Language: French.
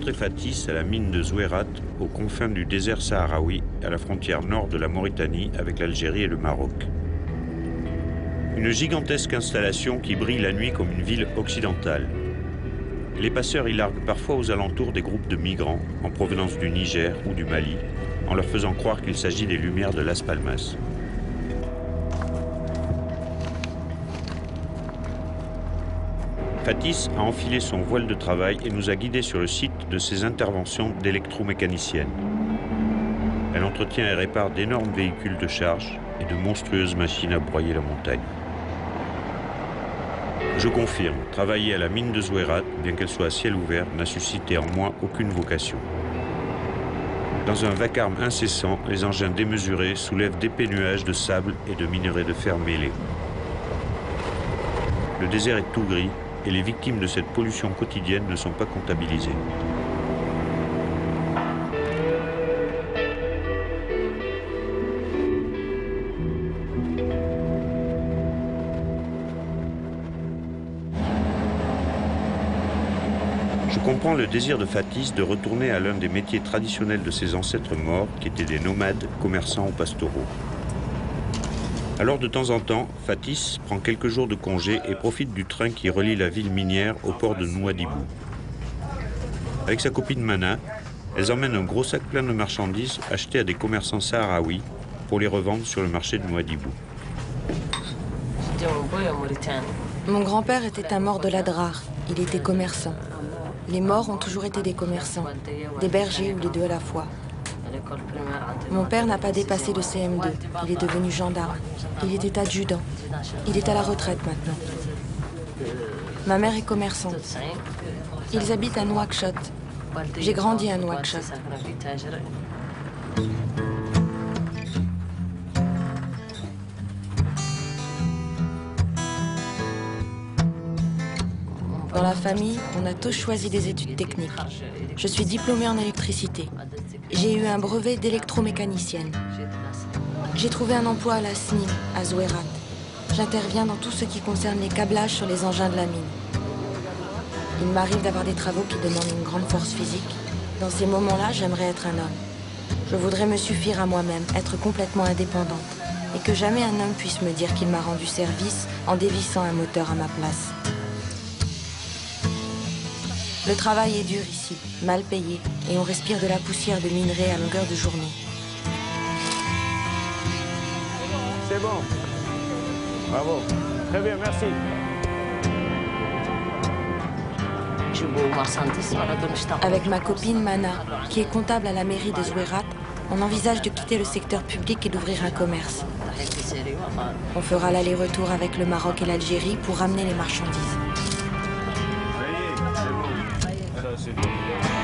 rencontré Fatis à la mine de Zouérat, aux confins du désert sahraoui, à la frontière nord de la Mauritanie avec l'Algérie et le Maroc. Une gigantesque installation qui brille la nuit comme une ville occidentale. Les passeurs y larguent parfois aux alentours des groupes de migrants en provenance du Niger ou du Mali, en leur faisant croire qu'il s'agit des lumières de Las Palmas. Fatis a enfilé son voile de travail et nous a guidés sur le site de ses interventions d'électromécanicienne. Elle entretient et répare d'énormes véhicules de charge et de monstrueuses machines à broyer la montagne. Je confirme, travailler à la mine de Zouérat, bien qu'elle soit à ciel ouvert, n'a suscité en moi aucune vocation. Dans un vacarme incessant, les engins démesurés soulèvent d'épais nuages de sable et de minerais de fer mêlés. Le désert est tout gris et les victimes de cette pollution quotidienne ne sont pas comptabilisées. Je comprends le désir de Fatis de retourner à l'un des métiers traditionnels de ses ancêtres morts, qui étaient des nomades, commerçants ou pastoraux. Alors de temps en temps, Fatis prend quelques jours de congé et profite du train qui relie la ville minière au port de Nouadhibou. Avec sa copine Mana, elles emmènent un gros sac plein de marchandises achetées à des commerçants sahraouis pour les revendre sur le marché de Nouadhibou. Mon grand-père était un mort de l'Adrar. Il était commerçant. Les morts ont toujours été des commerçants, des bergers ou les deux à la fois. Mon père n'a pas dépassé le CM2. Il est devenu gendarme. Il était adjudant. Il est à la retraite maintenant. Ma mère est commerçante. Ils habitent à Nouakchott. J'ai grandi à Nouakchott. Dans la famille, on a tous choisi des études techniques. Je suis diplômée en électricité. J'ai eu un brevet d'électromécanicienne. J'ai trouvé un emploi à la SNIM, à Zouérat. J'interviens dans tout ce qui concerne les câblages sur les engins de la mine. Il m'arrive d'avoir des travaux qui demandent une grande force physique. Dans ces moments-là, j'aimerais être un homme. Je voudrais me suffire à moi-même, être complètement indépendante. Et que jamais un homme puisse me dire qu'il m'a rendu service en dévissant un moteur à ma place. Le travail est dur ici, mal payé, et on respire de la poussière de minerai à longueur de journée. C'est bon. Bravo. Très bien, merci. Avec ma copine Mana, qui est comptable à la mairie de Zouérat, on envisage de quitter le secteur public et d'ouvrir un commerce. On fera l'aller-retour avec le Maroc et l'Algérie pour ramener les marchandises. C'est bon.